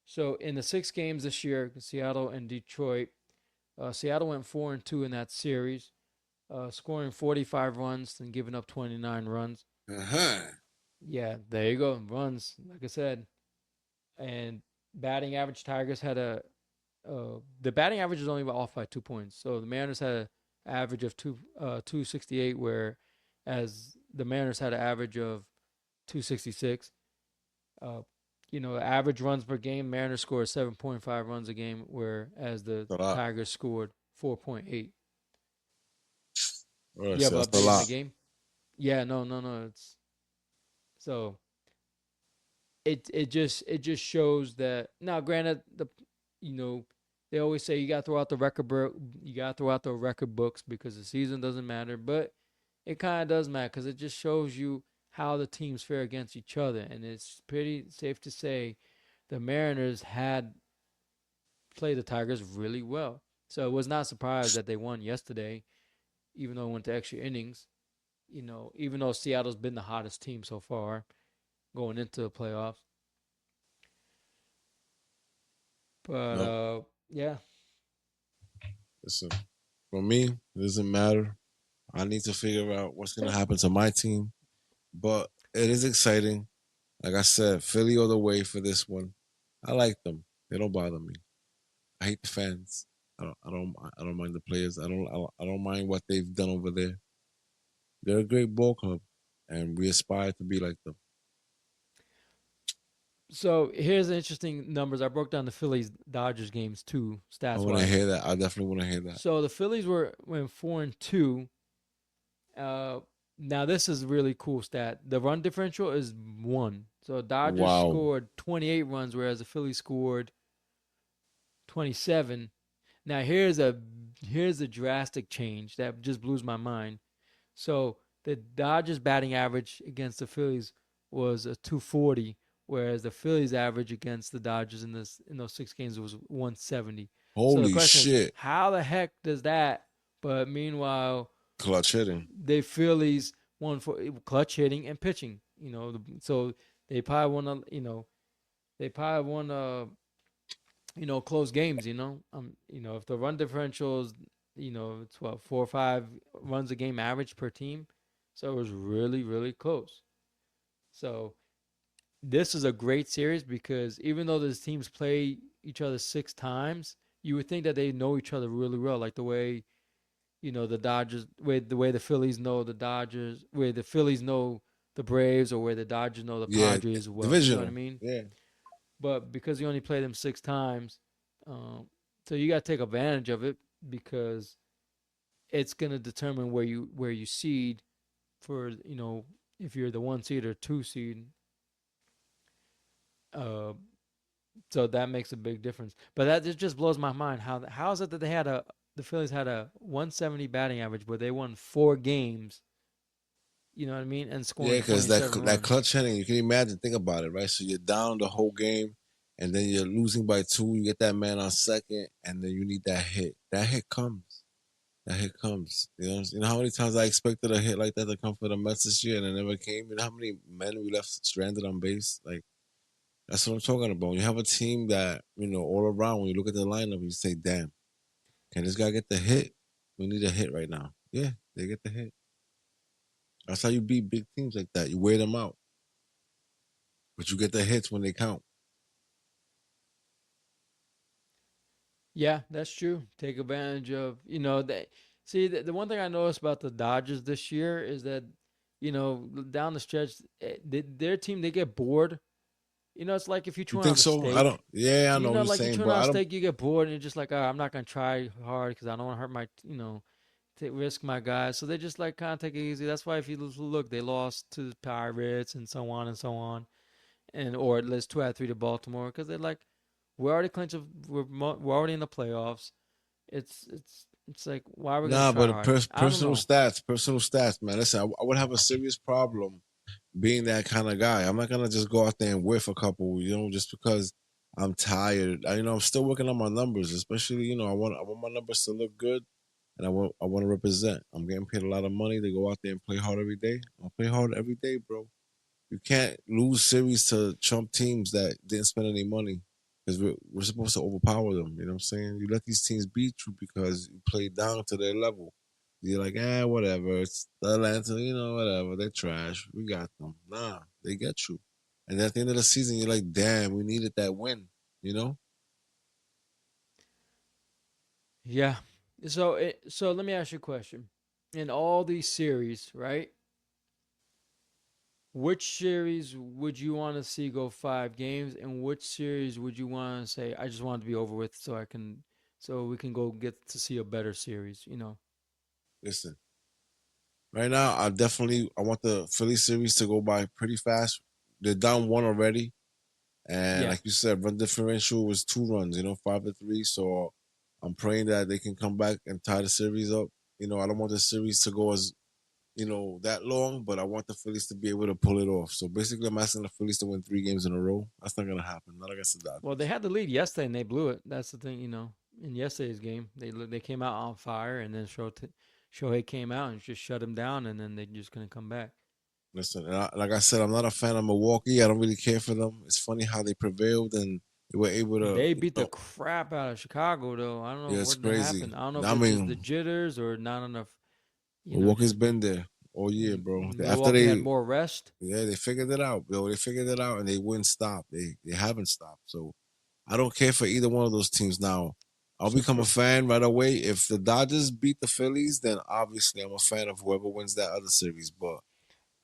So in the 6 games this year, Seattle and Detroit, Seattle went 4-2 in that series, scoring 45 runs and giving up 29 runs. Uh-huh. Yeah, there you go, runs. Like I said, and batting average, Tigers had the batting average is only off by 2 points. So the Mariners had an average of 268, whereas the Mariners had an average of 266. Uh, average runs per game, Mariners scored 7.5 runs a game, whereas the That's a lot. Tigers scored 4.8. All right, You have so an that's a update in the lot. game? Yeah, no, no, no. It's so it just shows that now. Granted, you know they always say you got to throw out the you got to throw out the record books because the season doesn't matter, but it kind of does matter because it just shows you how the teams fare against each other, and it's pretty safe to say the Mariners had played the Tigers really well. So it was not surprised that they won yesterday, even though it went to extra innings. Even though Seattle's been the hottest team so far going into the playoffs. But No, yeah. listen. For me, it doesn't matter. I need to figure out what's gonna happen to my team, but it is exciting. Like I said, Philly all the way for this one. I like them. They don't bother me. I hate the fans. I don't mind the players. I don't mind what they've done over there. They're a great ball club, and we aspire to be like them. So here's the interesting numbers. I broke down the Phillies Dodgers games too, I stats want to wise. hear that. I definitely want to hear that. So the Phillies went 4-2, Uh, Now this is really cool stat. The run differential is 1. So Dodgers Wow. scored 28 runs, whereas the Phillies scored 27. Now here's a drastic change that just blows my mind. So the Dodgers batting average against the Phillies was a 240, whereas the Phillies average against the Dodgers in those 6 games was 170. So the Holy question is, shit. how the heck does that? But meanwhile, Clutch hitting. the Phillies won for clutch hitting and pitching. So they probably won. They probably won. Close games. If the run differentials, it's what 4 or 5 runs a game average per team, so it was really really close. So this is a great series because even though these teams play each other 6 times, you would think that they know each other really well, like the way the Dodgers, the way the Phillies know the Dodgers, where the Phillies know the Braves, or where the Dodgers know the Yeah. Padres well. You know what I Divisional. mean? Yeah. But because you only play them 6 times, so you got to take advantage of it because it's gonna determine where you seed for if you're the 1 seed or 2 seed. Uh, so that makes a big difference. But that just blows my mind. How is it that the Phillies had a 170 batting average, but they won 4 games? You know what I mean? And Yeah, scoring because 27 that runs. clutch hitting, you can imagine, think about it, right? So you're down the whole game, and then you're losing by 2. You get that man on second, and then you need that hit. That hit comes. That hit comes. You know how many times I expected a hit like that to come for the Mets this year, and it never came. You know how many men we left stranded on base? Like that's what I'm talking about. When you have a team that all around, when you look at the lineup, you say, "Damn, can this guy get the hit? We need a hit right now." Yeah, they get the hit. That's how you beat big teams like that. You wear them out, but you get the hits when they count. Yeah, that's true. Take advantage of that. See, the one thing I noticed about the Dodgers this year is that down the stretch, their team they get bored. It's like if you You chew think on a so? I don't. steak. Yeah, I know what you're Like you saying, chewing but on a I don't. steak, you get bored, and you're just like, oh, I'm not gonna try hard because I don't want to hurt my, take risk my guys. So they just like kind of take it easy. That's why if you look, they lost to the Pirates and so on and so on, and or at least 2 out of 3 to Baltimore because they're like, we're already clinched. We're already in the playoffs. It's like, why are we gonna Nah, try but hard? I don't know. personal stats, man. Listen, I would have a serious problem being that kind of guy. I'm not gonna just go out there and whiff a couple, just because I'm tired. I'm still working on my numbers, especially I want my numbers to look good, and I want to represent. I'm getting paid a lot of money to go out there and play hard every day. I'll play hard every day, bro. You can't lose series to Trump teams that didn't spend any money because we're supposed to overpower them. You know what I'm saying? You let these teams beat you because you play down to their level. You're like, whatever. It's Atlanta, whatever. They're trash. We got them. Nah, they get you. And at the end of the season, you're like, damn, we needed that win. You know? Yeah. So let me ask you a question. In all these series, right? Which series would you want to see go 5 games, and which series would you want to say I just want it to be over with so we can go get to see a better series? Listen, right now, I want the Philly series to go by pretty fast. They're down one already. And Yeah. like you said, run differential was 2 runs, 5-3. So I'm praying that they can come back and tie the series up. I don't want the series to go as, that long, but I want the Phillies to be able to pull it off. So basically, I'm asking the Phillies to win 3 games in a row. That's not going to happen. Not against the Well, they Dodgers. had the lead yesterday and they blew it. That's the thing. In yesterday's game, they came out on fire, and then Shohei came out and just shut him down, and then they just couldn't come back. Listen, like I said, I'm not a fan of Milwaukee. I don't really care for them. It's funny how they prevailed and they were able to, They beat the crap out of Chicago, though. I don't know yeah, it's what happened. crazy. I don't know if I it's just the mean, jitters or not enough. Milwaukee's Just been there all year, bro. After Milwaukee had they more rest. Yeah, they figured it out, bro. They figured it out, and they wouldn't stop. They haven't stopped. So I don't care for either one of those teams now. I'll become a fan right away. If the Dodgers beat the Phillies, then obviously I'm a fan of whoever wins that other series. But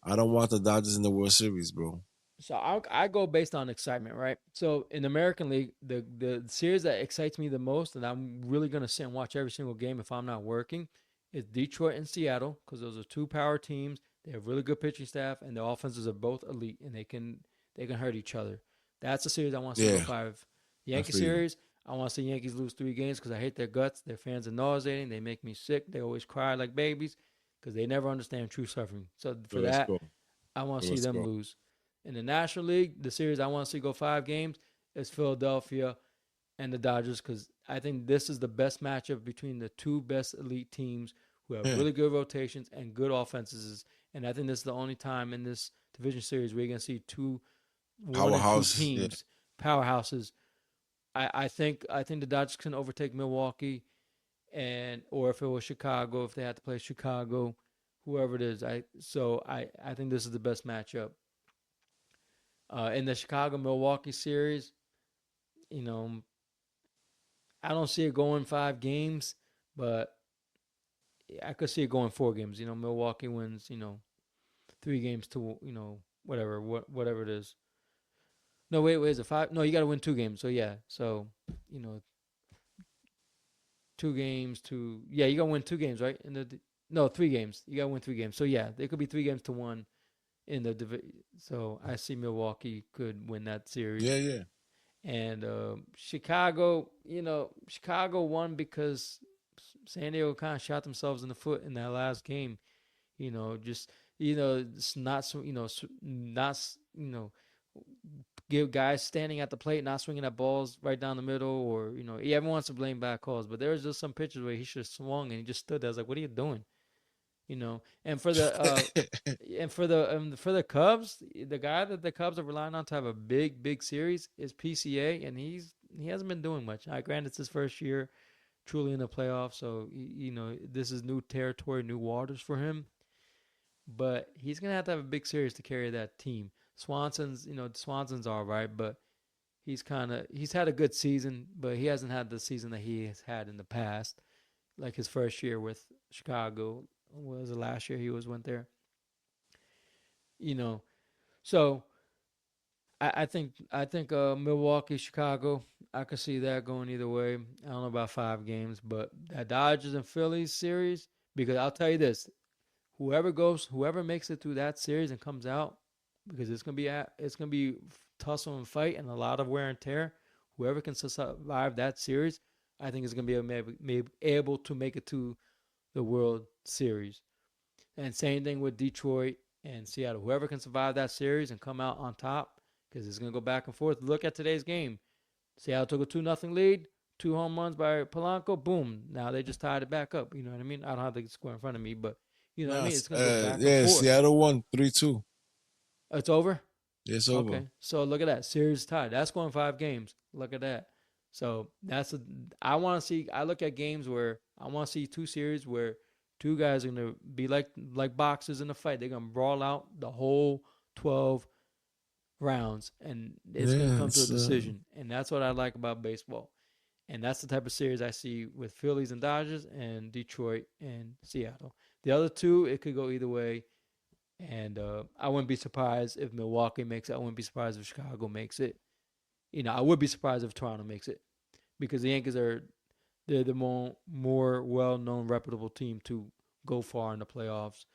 I don't want the Dodgers in the World Series, bro. So I go based on excitement, right? So in the American League, the series that excites me the most, and I'm really gonna sit and watch every single game if I'm not working, It's Detroit and Seattle because those are two power teams. They have really good pitching staff, and the offenses are both elite, and they can hurt each other. That's a series I want to see go Yeah, five. The I Yankee feel you. series, I want to see Yankees lose 3 games because I hate their guts. Their fans are nauseating. They make me sick. They always cry like babies because they never understand true suffering. So So for let's that, go. I want to So see let's them go. lose. In the National League, the series I want to see go 5 games is Philadelphia and the Dodgers because I think this is the best matchup between the two best elite teams who have Yeah, really good rotations and good offenses. And I think this is the only time in this division series where you're gonna see one and two powerhouse. Yeah, teams, powerhouses. I think the Dodgers can overtake Milwaukee, and or if it was Chicago, if they had to play Chicago, whoever it is. I think this is the best matchup. In the Chicago Milwaukee series, you know, I don't see it going 5 games, but I could see it going 4 games. Milwaukee wins. 3 games to whatever it is. No, wait, is it five? No, you got to win 2 games. So yeah, you know 2 games to you got to win 2 games, right? No, 3 games. You got to win 3 games. So yeah, there could be 3 games to 1 in the division. So I see Milwaukee could win that series. yeah, yeah. And Chicago, Chicago won because San Diego kind of shot themselves in the foot in that last game. Just it's not so not give guys standing at the plate not swinging at balls right down the middle, or everyone wants to blame bad calls, but there was just some pitches where he should have swung and he just stood there. I was like, what are you doing? And for the Cubs, the guy that the Cubs are relying on to have a big series is PCA, and he hasn't been doing much. I granted it's his first year truly in the playoffs, so this is new territory, new waters for him. But he's gonna have to have a big series to carry that team. Swanson's all right, but he's had a good season, but he hasn't had the season that he has had in the past, like his first year with Chicago. Was the last year he went there? You know, so I think Milwaukee, Chicago. I could see that going either way. I don't know about 5 games, but that Dodgers and Phillies series, because I'll tell you this: whoever makes it through that series and comes out, because it's gonna be tussle and fight and a lot of wear and tear. Whoever can survive that series, I think is gonna be able to make it to the World Series. And same thing with Detroit and Seattle. Whoever can survive that series and come out on top, because it's gonna go back and forth. Look at today's game. Seattle took a 2-0 lead, 2 home runs by Polanco. Boom! Now they just tied it back up. You know what I mean? I don't have the score in front of me, but you know what I Nah, mean. It's gonna go back and yeah. forth. Seattle won 3-2. It's over. It's over. Okay, so look at that series tied. That's going 5 games. Look at that. So I want to see. I look at games where I want to see two series where two guys are gonna be like boxers in a fight. They're gonna brawl out the whole 12 rounds, and it's gonna Yeah, come to a decision. And that's what I like about baseball. And that's the type of series I see with Phillies and Dodgers and Detroit and Seattle. The other two, it could go either way. And I wouldn't be surprised if Milwaukee makes it. I wouldn't be surprised if Chicago makes it. I would be surprised if Toronto makes it because the Yankees they're the more well known reputable team to go far in the playoffs,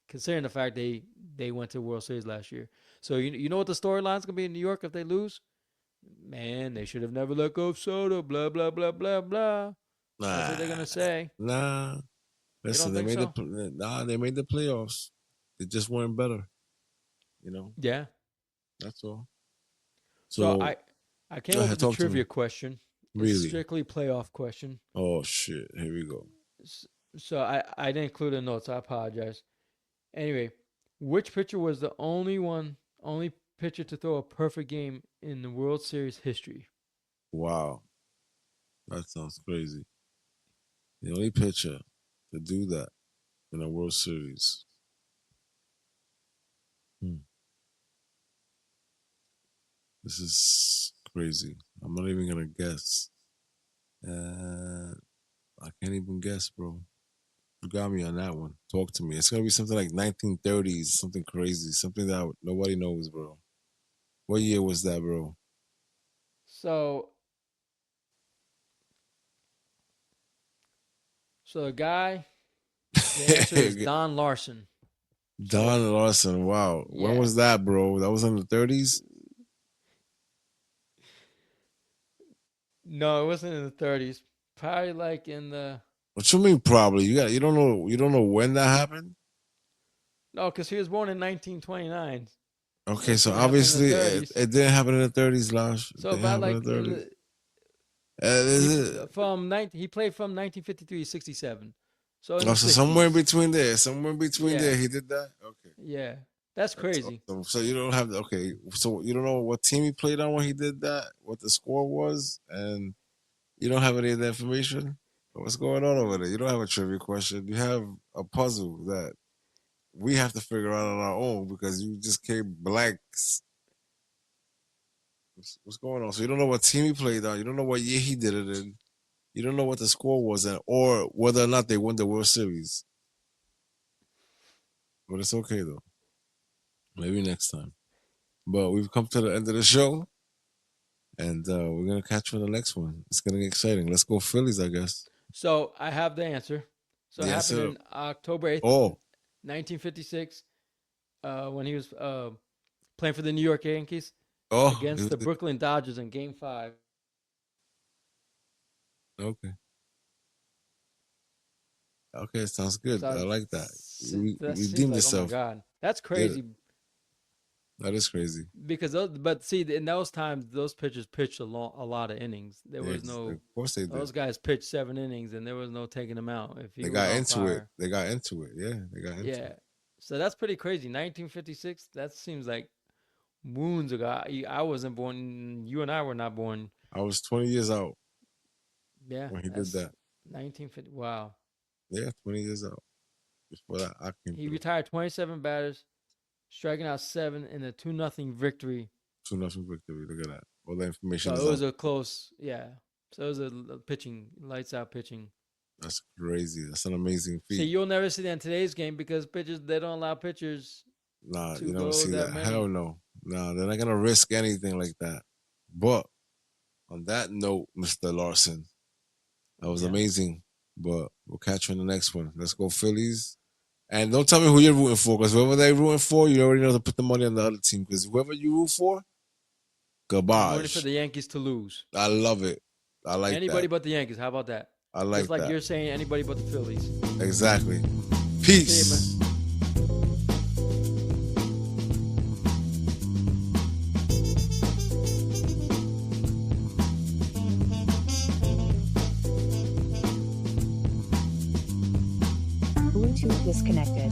considering the fact they went to the World Series last year. So you know what the storyline's gonna be in New York if they lose? Man, they should have never let go of Soto. Blah blah blah blah blah. That's what they're nah, gonna say. nah. You don't Listen, think so? they made the playoffs. They just weren't better. You know, Yeah. that's all. So So I came go up ahead, with a talk to me. trivia question. It's Really? strictly playoff question. Oh shit! Here we go. So I didn't include the notes. I apologize. Anyway, which pitcher was the only pitcher to throw a perfect game in the World Series history? Wow, that sounds crazy. The only pitcher to do that in a World Series. Hmm. This is crazy. I'm not even gonna guess. Uh, I can't even guess, bro. You got me on that one. Talk to me. It's gonna be something like 1930s, something crazy, something that nobody knows, bro. What year was that, bro? So so the guy The answer is Don Larson. Don Larson. Wow. Yeah. When was that, bro? That was in the 30s? No, it wasn't in the 30s. Probably like in the What you mean probably? You don't know when that happened? no, because he was born in 1929. Okay, so It happened in the obviously 30s. it didn't happen in the 30s, Lash. It So didn't about happen like in the in 30s. he played from 1953 to 67. So in Oh, the so 60s. somewhere in between there, he did that. Okay, Yeah, that's crazy. awesome. So you don't have okay. So you don't know what team he played on when he did that, what the score was, and you don't have any of the information. What's going on over there? You don't have a trivia question. You have a puzzle that we have to figure out on our own because you just came blanks. What's going on? So you don't know what team he played on. You don't know what year he did it in. You don't know what the score was, or whether or not they won the World Series. But it's okay though. Maybe next time. But we've come to the end of the show, and we're gonna catch you on the next one. It's gonna get exciting. Let's go Phillies, I guess. So I have the answer. So it happened in October 8th, 1956, when he was playing for the New York Yankees against the Brooklyn Dodgers in Game 5. Okay. Okay, sounds good. I like that. You redeemed yourself. Oh my God, that's crazy. That is crazy. Because in those times, those pitchers pitched a lot of innings. There was no. Of course they did. Those guys pitched 7 innings, and there was no taking them out. If they got into it, they got into it. Yeah, they got into it. Yeah, so that's pretty crazy. 1956. That seems like moons ago. I wasn't born. You and I were not born. I was 20 years out. Yeah, when he did that. 1950. Wow. Yeah, 20 years out. Before that, I came. He retired 27 batters, striking out 7 in a 2-0 victory. 2-0 victory. Look at that. All the information. So it was a close. Yeah. So it was a pitching, lights out pitching. That's crazy. That's an amazing feat. See, you'll never see that in today's game because pitchers, they don't allow pitchers. Nah, you never see that. Hell no. Nah, they're not gonna risk anything like that. But on that note, Mr. Larson, that was amazing. But we'll catch you in the next one. Let's go Phillies. And don't tell me who you're rooting for, because whoever they're rooting for, you already know to put the money on the other team. Because whoever you root for, garbage. I'm rooting for the Yankees to lose. I love it. I like anybody but the Yankees. How about that? I like Just like that. You're saying anybody but the Phillies. Exactly. Peace. Bluetooth disconnected.